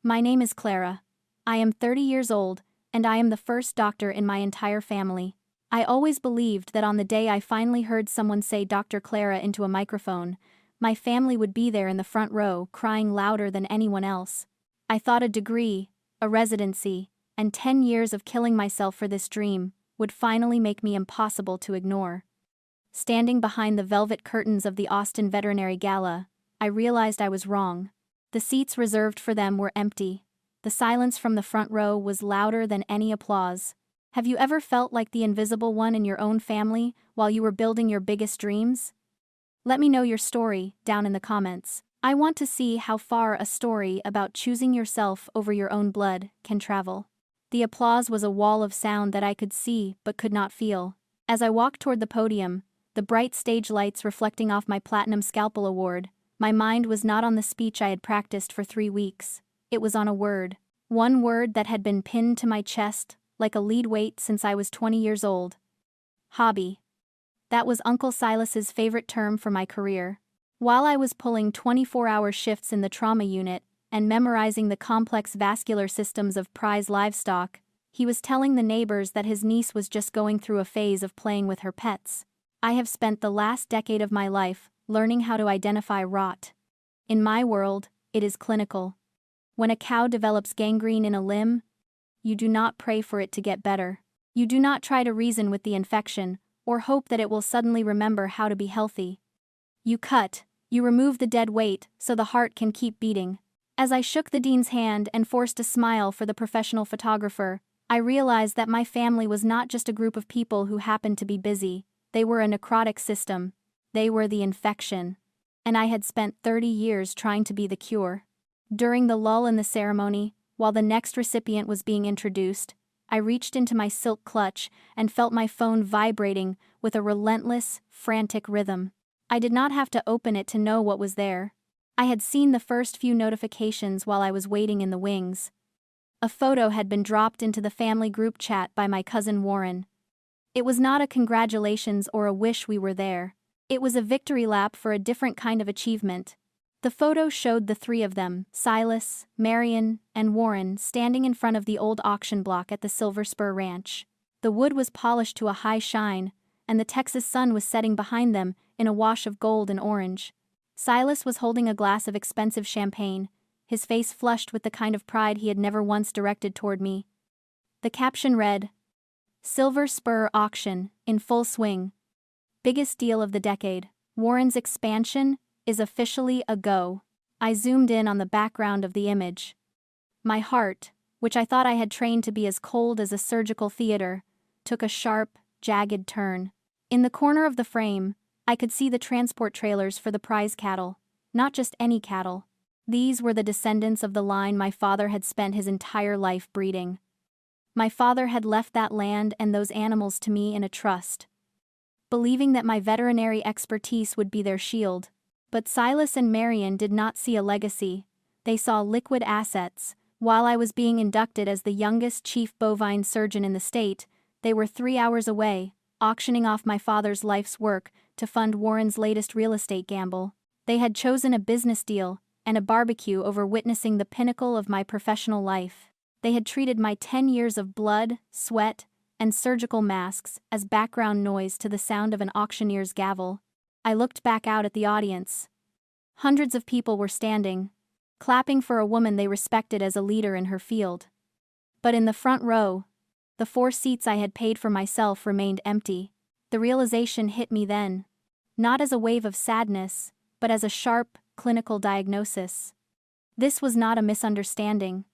My name is Clara. I am 30 years old, and I am the first doctor in my entire family. I always believed that on the day I finally heard someone say Dr. Clara into a microphone, my family would be there in the front row, crying louder than anyone else. I thought a degree, a residency, and 10 years of killing myself for this dream would finally make me impossible to ignore. Standing behind the velvet curtains of the Austin Veterinary Gala, I realized I was wrong. The seats reserved for them were empty. The silence from the front row was louder than any applause. Have you ever felt like the invisible one in your own family while you were building your biggest dreams? Let me know your story down in the comments. I want to see how far a story about choosing yourself over your own blood can travel. The applause was a wall of sound that I could see but could not feel. As I walked toward the podium, the bright stage lights reflecting off my Platinum Scalpel Award, my mind was not on the speech I had practiced for 3 weeks. It was on a word. One word that had been pinned to my chest like a lead weight since I was 20 years old. Hobby. That was Uncle Silas's favorite term for my career. While I was pulling 24-hour shifts in the trauma unit and memorizing the complex vascular systems of prize livestock, he was telling the neighbors that his niece was just going through a phase of playing with her pets. I have spent the last decade of my life learning how to identify rot. In my world, it is clinical. When a cow develops gangrene in a limb, you do not pray for it to get better. You do not try to reason with the infection or hope that it will suddenly remember how to be healthy. You cut, you remove the dead weight so the heart can keep beating. As I shook the dean's hand and forced a smile for the professional photographer, I realized that my family was not just a group of people who happened to be busy. They were a necrotic system. They were the infection. And I had spent 30 years trying to be the cure. During the lull in the ceremony, while the next recipient was being introduced, I reached into my silk clutch and felt my phone vibrating with a relentless, frantic rhythm. I did not have to open it to know what was there. I had seen the first few notifications while I was waiting in the wings. A photo had been dropped into the family group chat by my cousin Warren. It was not a congratulations or a wish we were there. It was a victory lap for a different kind of achievement. The photo showed the 3 of them, Silas, Marion, and Warren, standing in front of the old auction block at the Silver Spur Ranch. The wood was polished to a high shine, and the Texas sun was setting behind them in a wash of gold and orange. Silas was holding a glass of expensive champagne, his face flushed with the kind of pride he had never once directed toward me. The caption read, "Silver Spur Auction, in full swing. Biggest deal of the decade. Warren's expansion is officially a go." I zoomed in on the background of the image. My heart, which I thought I had trained to be as cold as a surgical theater, took a sharp, jagged turn. In the corner of the frame, I could see the transport trailers for the prize cattle. Not just any cattle. These were the descendants of the line my father had spent his entire life breeding. My father had left that land and those animals to me in a trust, believing that my veterinary expertise would be their shield. But Silas and Marion did not see a legacy. They saw liquid assets. While I was being inducted as the youngest chief bovine surgeon in the state, they were 3 hours away, auctioning off my father's life's work to fund Warren's latest real estate gamble. They had chosen a business deal and a barbecue over witnessing the pinnacle of my professional life. They had treated my 10 years of blood, sweat, and surgical masks as background noise to the sound of an auctioneer's gavel. I looked back out at the audience. Hundreds of people were standing, clapping for a woman they respected as a leader in her field. But in the front row, the 4 seats I had paid for myself remained empty. The realization hit me then, not as a wave of sadness, but as a sharp, clinical diagnosis. This was not a misunderstanding.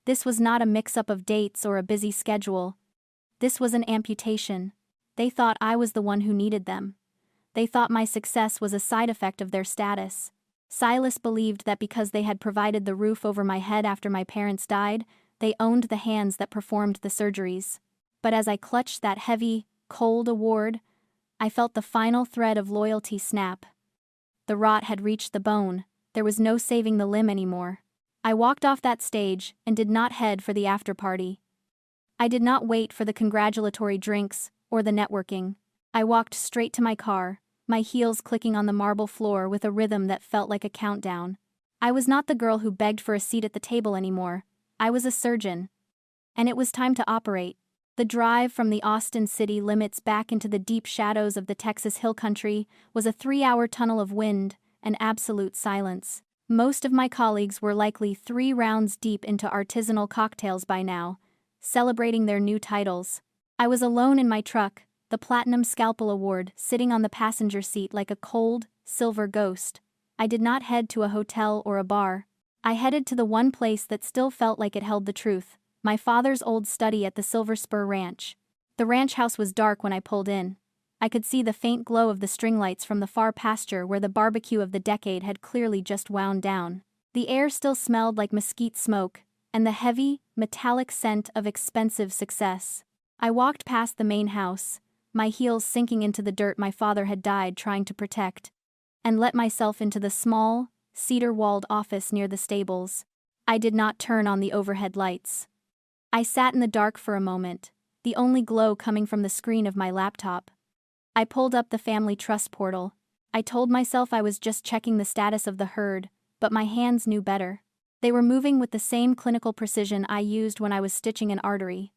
This was not a mix-up of dates or a busy schedule. This was an amputation. They thought I was the one who needed them. They thought my success was a side effect of their status. Silas believed that because they had provided the roof over my head after my parents died, they owned the hands that performed the surgeries. But as I clutched that heavy, cold award, I felt the final thread of loyalty snap. The rot had reached the bone. There was no saving the limb anymore. I walked off that stage and did not head for the after-party. I did not wait for the congratulatory drinks or the networking. I walked straight to my car, my heels clicking on the marble floor with a rhythm that felt like a countdown. I was not the girl who begged for a seat at the table anymore. I was a surgeon. And it was time to operate. The drive from the Austin city limits back into the deep shadows of the Texas Hill Country was a 3-hour tunnel of wind and absolute silence. Most of my colleagues were likely 3 rounds deep into artisanal cocktails by now, celebrating their new titles. I was alone in my truck, the Platinum Scalpel Award sitting on the passenger seat like a cold, silver ghost. I did not head to a hotel or a bar. I headed to the one place that still felt like it held the truth. My father's old study at the Silver Spur Ranch. The ranch house was dark when I pulled in. I could see the faint glow of the string lights from the far pasture where the barbecue of the decade had clearly just wound down. The air still smelled like mesquite smoke, and the heavy, metallic scent of expensive success. I walked past the main house, my heels sinking into the dirt my father had died trying to protect, and let myself into the small, cedar-walled office near the stables. I did not turn on the overhead lights. I sat in the dark for a moment, the only glow coming from the screen of my laptop. I pulled up the family trust portal. I told myself I was just checking the status of the herd, but my hands knew better. They were moving with the same clinical precision I used when I was stitching an artery.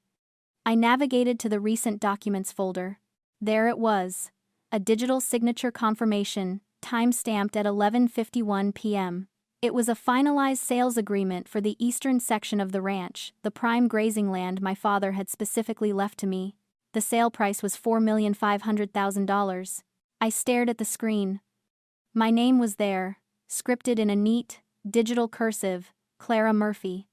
I navigated to the recent documents folder. There it was, a digital signature confirmation, time-stamped at 11:51 p.m. It was a finalized sales agreement for the eastern section of the ranch, the prime grazing land my father had specifically left to me. The sale price was $4,500,000. I stared at the screen. My name was there, scripted in a neat, digital cursive, Clara Murphy.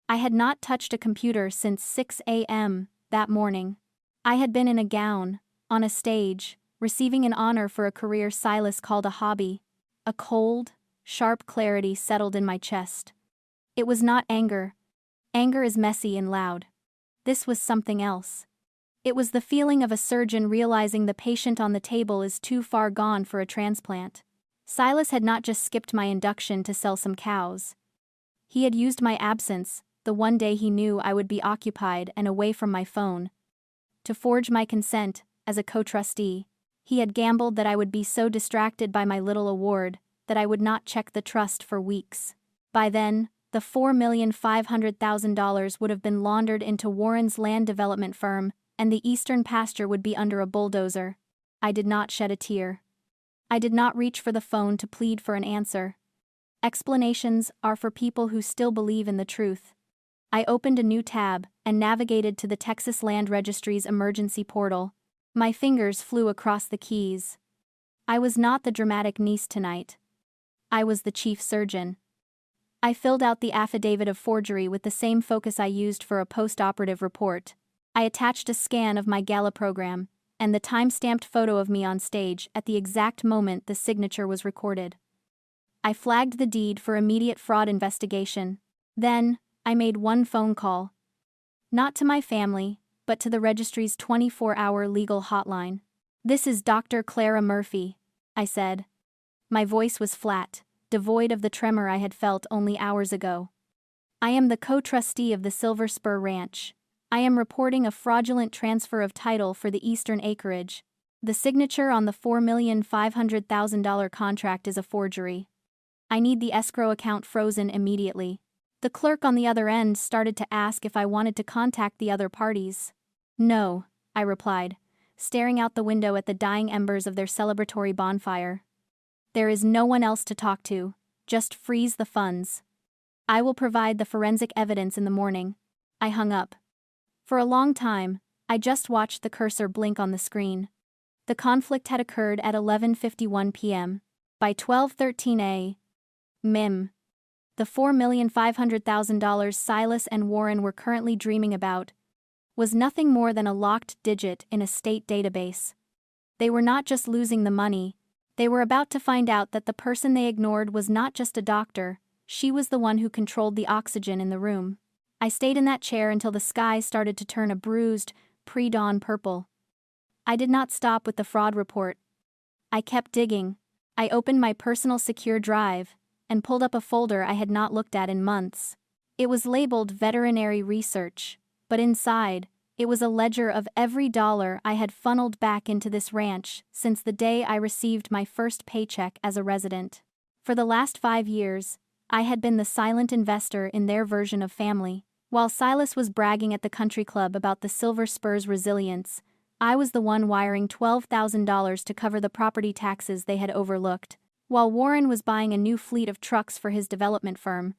I had not touched a computer since 6 a.m. that morning. I had been in a gown, on a stage, receiving an honor for a career Silas called a hobby. A cold, sharp clarity settled in my chest. It was not anger. Anger is messy and loud. This was something else. It was the feeling of a surgeon realizing the patient on the table is too far gone for a transplant. Silas had not just skipped my induction to sell some cows. He had used my absence, the one day he knew I would be occupied and away from my phone, to forge my consent as a co-trustee. He had gambled that I would be so distracted by my little award that I would not check the trust for weeks. By then, the $4,500,000 would have been laundered into Warren's land development firm, and the eastern pasture would be under a bulldozer. I did not shed a tear. I did not reach for the phone to plead for an answer. Explanations are for people who still believe in the truth. I opened a new tab and navigated to the Texas Land Registry's emergency portal. My fingers flew across the keys. I was not the dramatic niece tonight. I was the chief surgeon. I filled out the affidavit of forgery with the same focus I used for a post-operative report. I attached a scan of my gala program, and the time-stamped photo of me on stage at the exact moment the signature was recorded. I flagged the deed for immediate fraud investigation. Then, I made one phone call. Not to my family, but to the registry's 24-hour legal hotline. "This is Dr. Clara Murphy," I said. My voice was flat, devoid of the tremor I had felt only hours ago. "I am the co-trustee of the Silver Spur Ranch. I am reporting a fraudulent transfer of title for the eastern acreage. The signature on the $4,500,000 contract is a forgery. I need the escrow account frozen immediately." The clerk on the other end started to ask if I wanted to contact the other parties. "No," I replied, staring out the window at the dying embers of their celebratory bonfire. "There is no one else to talk to. Just freeze the funds. I will provide the forensic evidence in the morning." I hung up. For a long time, I just watched the cursor blink on the screen. The conflict had occurred at 11:51 p.m. By 12:13 a.m., the $4,500,000 Silas and Warren were currently dreaming about was nothing more than a locked digit in a state database. They were not just losing the money, they were about to find out that the person they ignored was not just a doctor, she was the one who controlled the oxygen in the room. I stayed in that chair until the sky started to turn a bruised, pre-dawn purple. I did not stop with the fraud report. I kept digging. I opened my personal secure drive and pulled up a folder I had not looked at in months. It was labeled Veterinary Research, but inside, it was a ledger of every dollar I had funneled back into this ranch since the day I received my first paycheck as a resident. For the last 5 years, I had been the silent investor in their version of family. While Silas was bragging at the country club about the Silver Spur's resilience, I was the one wiring $12,000 to cover the property taxes they had overlooked. While Warren was buying a new fleet of trucks for his development firm,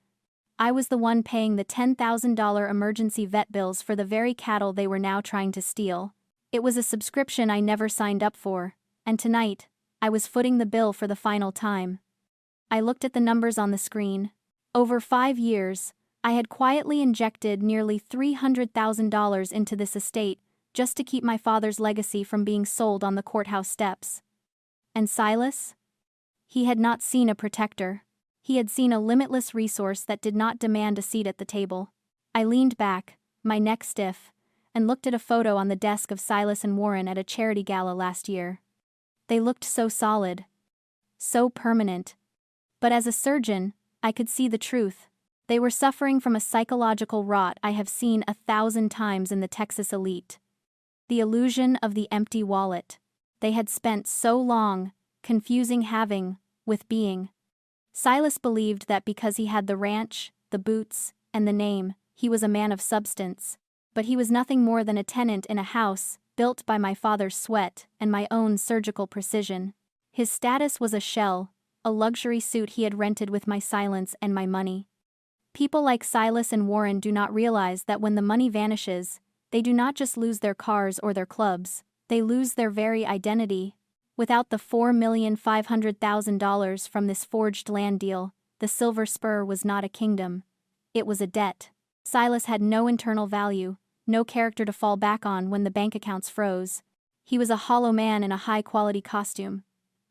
I was the one paying the $10,000 emergency vet bills for the very cattle they were now trying to steal. It was a subscription I never signed up for, and tonight, I was footing the bill for the final time. I looked at the numbers on the screen. Over 5 years, I had quietly injected nearly $300,000 into this estate just to keep my father's legacy from being sold on the courthouse steps. And Silas? He had not seen a protector. He had seen a limitless resource that did not demand a seat at the table. I leaned back, my neck stiff, and looked at a photo on the desk of Silas and Warren at a charity gala last year. They looked so solid, so permanent. But as a surgeon, I could see the truth. They were suffering from a psychological rot I have seen 1,000 times in the Texas elite. The illusion of the empty wallet. They had spent so long confusing having with being. Silas believed that because he had the ranch, the boots, and the name, he was a man of substance. But he was nothing more than a tenant in a house built by my father's sweat and my own surgical precision. His status was a shell, a luxury suit he had rented with my silence and my money. People like Silas and Warren do not realize that when the money vanishes, they do not just lose their cars or their clubs, they lose their very identity. Without the $4,500,000 from this forged land deal, the Silver Spur was not a kingdom. It was a debt. Silas had no internal value, no character to fall back on when the bank accounts froze. He was a hollow man in a high-quality costume.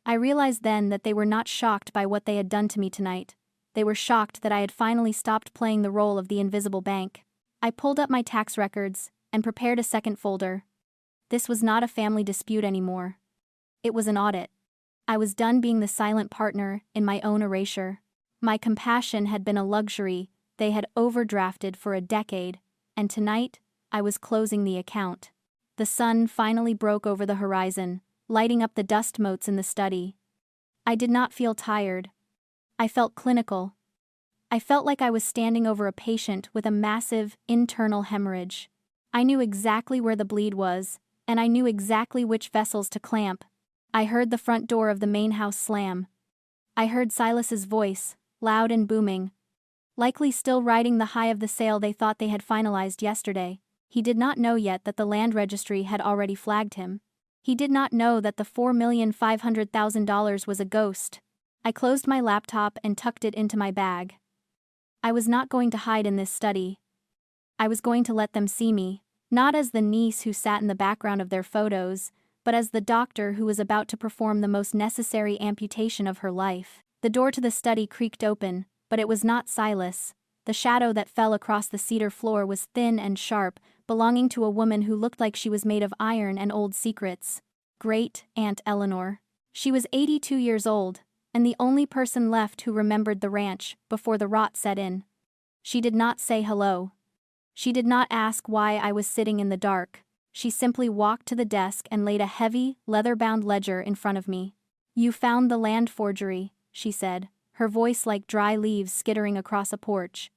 I realized then that they were not shocked by what they had done to me tonight. They were shocked that I had finally stopped playing the role of the invisible bank. I pulled up my tax records and prepared a second folder. This was not a family dispute anymore. It was an audit. I was done being the silent partner in my own erasure. My compassion had been a luxury they had overdrafted for a decade, and tonight, I was closing the account. The sun finally broke over the horizon, lighting up the dust motes in the study. I did not feel tired. I felt clinical. I felt like I was standing over a patient with a massive internal hemorrhage. I knew exactly where the bleed was, and I knew exactly which vessels to clamp. I heard the front door of the main house slam. I heard Silas's voice, loud and booming. Likely still riding the high of the sale they thought they had finalized yesterday. He did not know yet that the land registry had already flagged him. He did not know that the $4,500,000 was a ghost. I closed my laptop and tucked it into my bag. I was not going to hide in this study. I was going to let them see me, not as the niece who sat in the background of their photos, but as the doctor who was about to perform the most necessary amputation of her life. The door to the study creaked open, but it was not Silas. The shadow that fell across the cedar floor was thin and sharp, belonging to a woman who looked like she was made of iron and old secrets. Great Aunt Eleanor. She was 82 years old, and the only person left who remembered the ranch before the rot set in. She did not say hello. She did not ask why I was sitting in the dark. She simply walked to the desk and laid a heavy, leather-bound ledger in front of me. "You found the land forgery," she said, her voice like dry leaves skittering across a porch.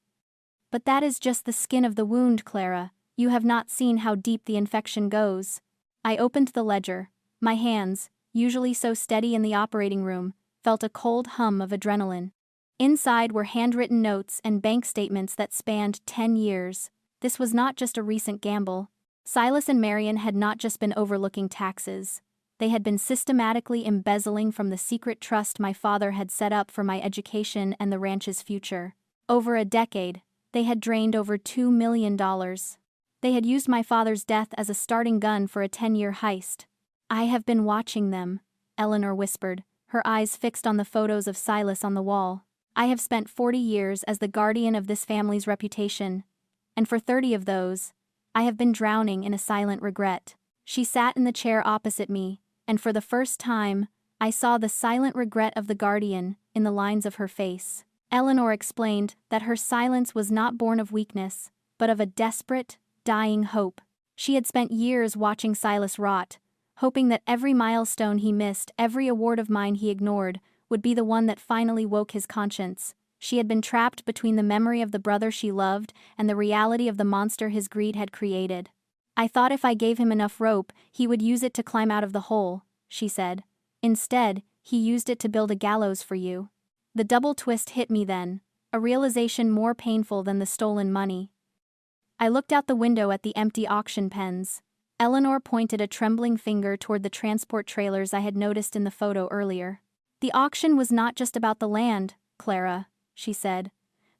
"But that is just the skin of the wound, Clara. You have not seen how deep the infection goes." I opened the ledger. My hands, usually so steady in the operating room, felt a cold hum of adrenaline. Inside were handwritten notes and bank statements that spanned 10 years. This was not just a recent gamble. Silas and Marion had not just been overlooking taxes. They had been systematically embezzling from the secret trust my father had set up for my education and the ranch's future. Over a decade, they had drained over $2 million. They had used my father's death as a starting gun for a 10-year heist. "I have been watching them," Eleanor whispered, her eyes fixed on the photos of Silas on the wall. "I have spent 40 years as the guardian of this family's reputation, and for 30 of those, I have been drowning in a silent regret." She sat in the chair opposite me, and for the first time, I saw the silent regret of the guardian in the lines of her face. Eleanor explained that her silence was not born of weakness, but of a desperate, dying hope. She had spent years watching Silas rot, hoping that every milestone he missed, every award of mine he ignored, would be the one that finally woke his conscience. She had been trapped between the memory of the brother she loved and the reality of the monster his greed had created. "I thought if I gave him enough rope, he would use it to climb out of the hole," she said. "Instead, he used it to build a gallows for you." The double twist hit me then, a realization more painful than the stolen money. I looked out the window at the empty auction pens. Eleanor pointed a trembling finger toward the transport trailers I had noticed in the photo earlier. "The auction was not just about the land, Clara," she said.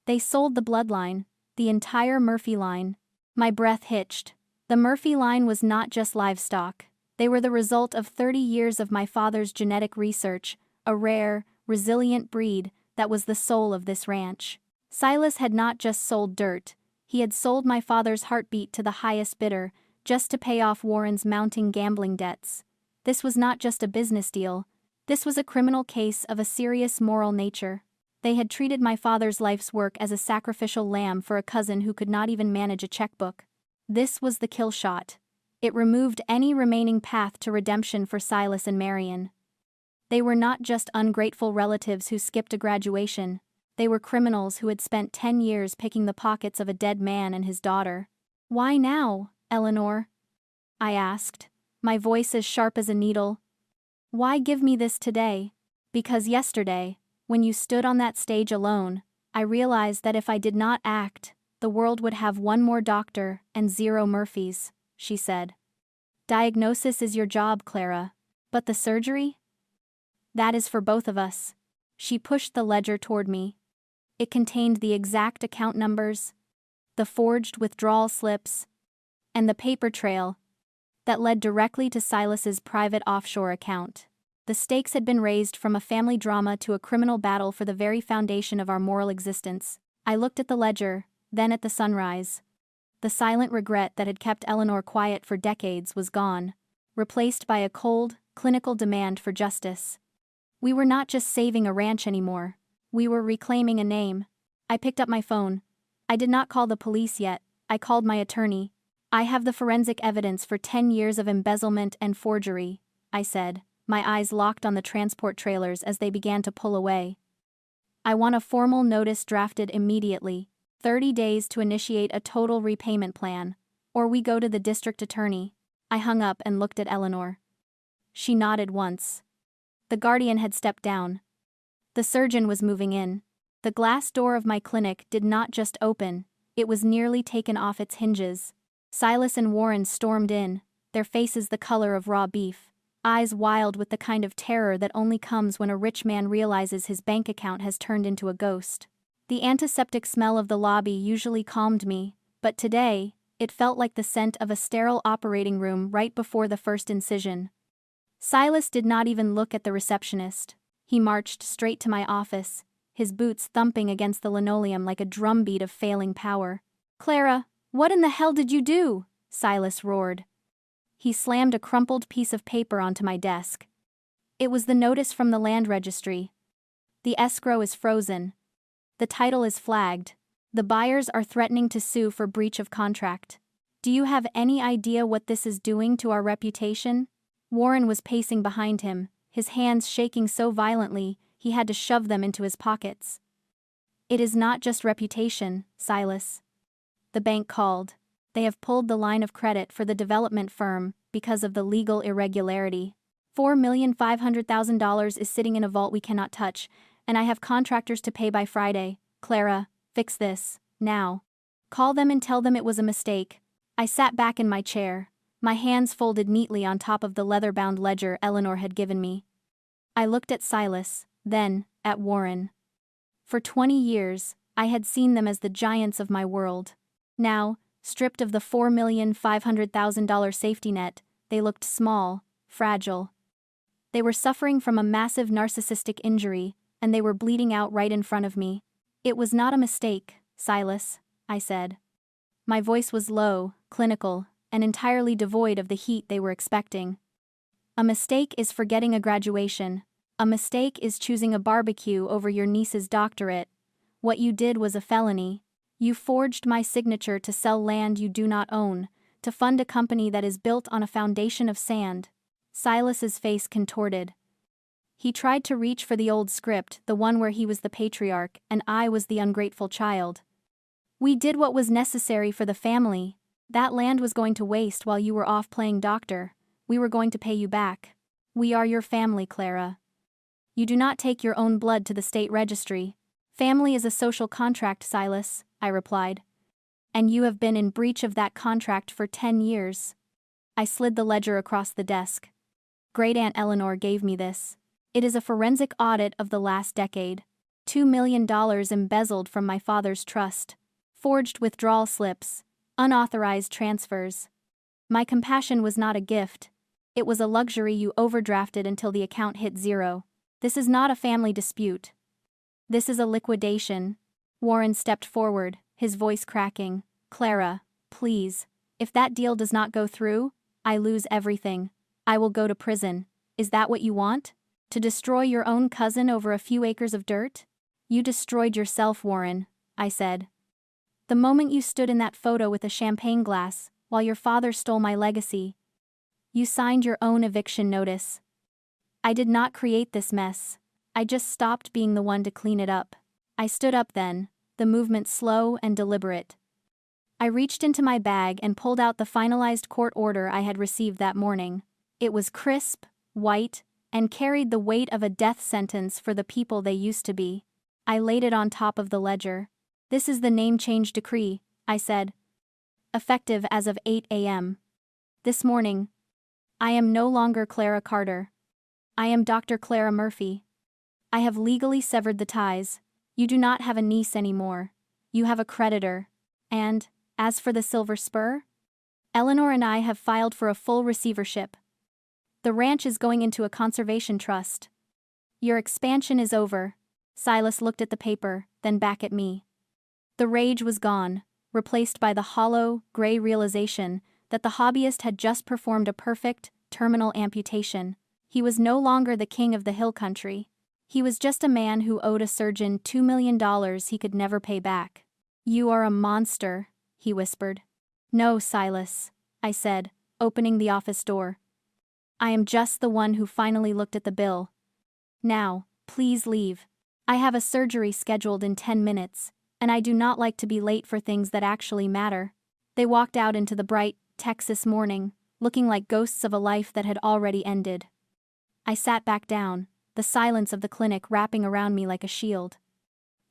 "They sold the bloodline, the entire Murphy line." My breath hitched. The Murphy line was not just livestock. They were the result of 30 years of my father's genetic research, a rare, resilient breed that was the soul of this ranch. Silas had not just sold dirt. He had sold my father's heartbeat to the highest bidder, just to pay off Warren's mounting gambling debts. This was not just a business deal. This was a criminal case of a serious moral nature. They had treated my father's life's work as a sacrificial lamb for a cousin who could not even manage a checkbook. This was the kill shot. It removed any remaining path to redemption for Silas and Marion. They were not just ungrateful relatives who skipped a graduation. They were criminals who had spent 10 years picking the pockets of a dead man and his daughter. "Why now, Eleanor?" I asked, my voice as sharp as a needle. "Why give me this today?" "Because yesterday, when you stood on that stage alone, I realized that if I did not act, the world would have one more doctor and 0 Murphys," she said. "Diagnosis is your job, Clara. But the surgery? That is for both of us." She pushed the ledger toward me. It contained the exact account numbers, the forged withdrawal slips, and the paper trail that led directly to Silas's private offshore account. The stakes had been raised from a family drama to a criminal battle for the very foundation of our moral existence. I looked at the ledger, then at the sunrise. The silent regret that had kept Eleanor quiet for decades was gone, replaced by a cold, clinical demand for justice. We were not just saving a ranch anymore. We were reclaiming a name. I picked up my phone. I did not call the police yet. I called my attorney. "I have the forensic evidence for 10 years of embezzlement and forgery," I said, my eyes locked on the transport trailers as they began to pull away. "I want a formal notice drafted immediately, 30 days to initiate a total repayment plan, or we go to the district attorney." I hung up and looked at Eleanor. She nodded once. The guardian had stepped down. The surgeon was moving in. The glass door of my clinic did not just open, it was nearly taken off its hinges. Silas and Warren stormed in, their faces the color of raw beef, eyes wild with the kind of terror that only comes when a rich man realizes his bank account has turned into a ghost. The antiseptic smell of the lobby usually calmed me, but today, it felt like the scent of a sterile operating room right before the first incision. Silas did not even look at the receptionist. He marched straight to my office, his boots thumping against the linoleum like a drumbeat of failing power. "Clara, what in the hell did you do?" Silas roared. He slammed a crumpled piece of paper onto my desk. It was the notice from the land registry. "The escrow is frozen. The title is flagged. The buyers are threatening to sue for breach of contract. Do you have any idea what this is doing to our reputation?" Warren was pacing behind him, his hands shaking so violently he had to shove them into his pockets. "It is not just reputation, Silas. The bank called. They have pulled the line of credit for the development firm because of the legal irregularity. $4,500,000 is sitting in a vault we cannot touch, and I have contractors to pay by Friday. Clara, fix this, now. Call them and tell them it was a mistake." I sat back in my chair, my hands folded neatly on top of the leather-bound ledger Eleanor had given me. I looked at Silas, then at Warren. For 20 years, I had seen them as the giants of my world. Now, stripped of the $4,500,000 safety net, they looked small, fragile. They were suffering from a massive narcissistic injury, and they were bleeding out right in front of me. "It was not a mistake, Silas," I said. My voice was low, clinical, and entirely devoid of the heat they were expecting. "A mistake is forgetting a graduation. A mistake is choosing a barbecue over your niece's doctorate. What you did was a felony. You forged my signature to sell land you do not own, to fund a company that is built on a foundation of sand." Silas's face contorted. He tried to reach for the old script, the one where he was the patriarch and I was the ungrateful child. We did what was necessary for the family. That land was going to waste while you were off playing doctor. We were going to pay you back. We are your family, Clara. You do not take your own blood to the state registry. Family is a social contract, Silas, I replied. And you have been in breach of that contract for 10 years. I slid the ledger across the desk. Great Aunt Eleanor gave me this. It is a forensic audit of the last decade. $2 million embezzled from my father's trust. Forged withdrawal slips. Unauthorized transfers. My compassion was not a gift. It was a luxury you overdrafted until the account hit zero. This is not a family dispute. This is a liquidation. Warren stepped forward, his voice cracking. Clara, please. If that deal does not go through, I lose everything. I will go to prison. Is that what you want? To destroy your own cousin over a few acres of dirt? You destroyed yourself, Warren, I said. The moment you stood in that photo with a champagne glass, while your father stole my legacy. You signed your own eviction notice. I did not create this mess. I just stopped being the one to clean it up. I stood up then, the movement slow and deliberate. I reached into my bag and pulled out the finalized court order I had received that morning. It was crisp, white, and carried the weight of a death sentence for the people they used to be. I laid it on top of the ledger. This is the name change decree, I said. Effective as of 8 a.m. This morning. I am no longer Clara Carter. I am Dr. Clara Murphy. I have legally severed the ties. You do not have a niece anymore. You have a creditor. And, as for the Silver Spur? Eleanor and I have filed for a full receivership. The ranch is going into a conservation trust. Your expansion is over. Silas looked at the paper, then back at me. The rage was gone, replaced by the hollow, gray realization that the hobbyist had just performed a perfect, terminal amputation. He was no longer the king of the hill country. He was just a man who owed a surgeon $2 million he could never pay back. You are a monster, he whispered. No, Silas, I said, opening the office door. I am just the one who finally looked at the bill. Now, please leave. I have a surgery scheduled in 10 minutes, and I do not like to be late for things that actually matter. They walked out into the bright, Texas morning, looking like ghosts of a life that had already ended. I sat back down, the silence of the clinic wrapping around me like a shield.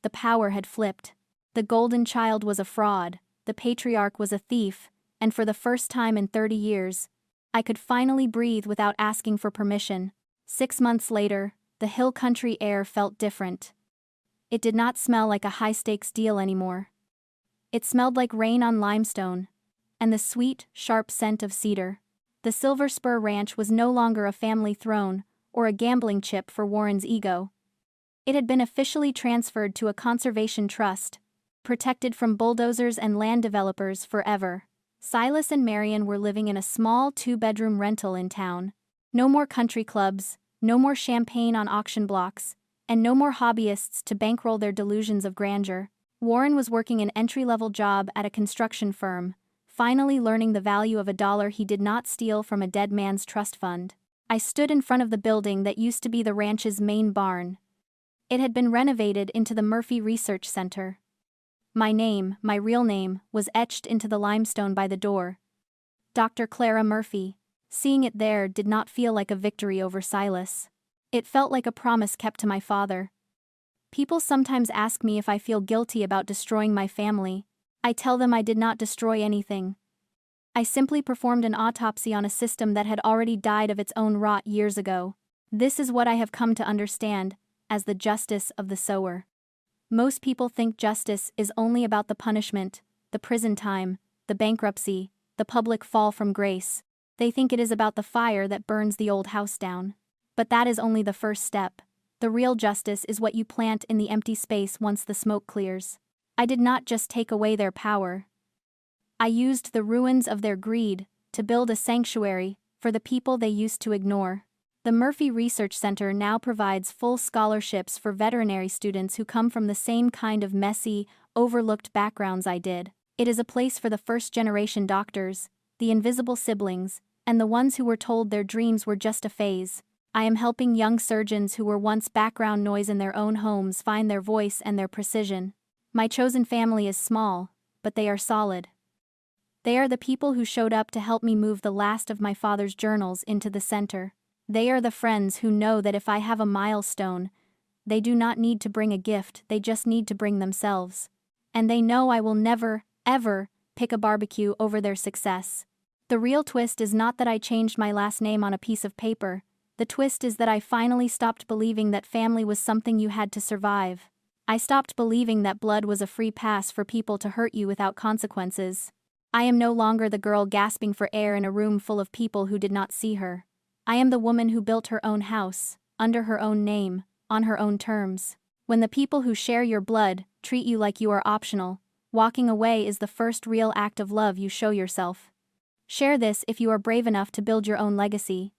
The power had flipped. The golden child was a fraud, the patriarch was a thief, and for the first time in 30 years, I could finally breathe without asking for permission. 6 months later, the hill country air felt different. It did not smell like a high-stakes deal anymore. It smelled like rain on limestone, and the sweet, sharp scent of cedar. The Silver Spur Ranch was no longer a family throne or a gambling chip for Warren's ego. It had been officially transferred to a conservation trust, protected from bulldozers and land developers forever. Silas and Marion were living in a small 2-bedroom rental in town. No more country clubs, no more champagne on auction blocks, and no more hobbyists to bankroll their delusions of grandeur. Warren was working an entry-level job at a construction firm, finally learning the value of a dollar he did not steal from a dead man's trust fund. I stood in front of the building that used to be the ranch's main barn. It had been renovated into the Murphy Research Center. My name, my real name, was etched into the limestone by the door. Dr. Clara Murphy. Seeing it there did not feel like a victory over Silas. It felt like a promise kept to my father. People sometimes ask me if I feel guilty about destroying my family. I tell them I did not destroy anything. I simply performed an autopsy on a system that had already died of its own rot years ago. This is what I have come to understand as the justice of the sower. Most people think justice is only about the punishment, the prison time, the bankruptcy, the public fall from grace. They think it is about the fire that burns the old house down. But that is only the first step. The real justice is what you plant in the empty space once the smoke clears. I did not just take away their power. I used the ruins of their greed to build a sanctuary for the people they used to ignore. The Murphy Research Center now provides full scholarships for veterinary students who come from the same kind of messy, overlooked backgrounds I did. It is a place for the first-generation doctors, the invisible siblings, and the ones who were told their dreams were just a phase. I am helping young surgeons who were once background noise in their own homes find their voice and their precision. My chosen family is small, but they are solid. They are the people who showed up to help me move the last of my father's journals into the center. They are the friends who know that if I have a milestone, they do not need to bring a gift, they just need to bring themselves. And they know I will never, ever, pick a barbecue over their success. The real twist is not that I changed my last name on a piece of paper. The twist is that I finally stopped believing that family was something you had to survive. I stopped believing that blood was a free pass for people to hurt you without consequences. I am no longer the girl gasping for air in a room full of people who did not see her. I am the woman who built her own house, under her own name, on her own terms. When the people who share your blood treat you like you are optional, walking away is the first real act of love you show yourself. Share this if you are brave enough to build your own legacy.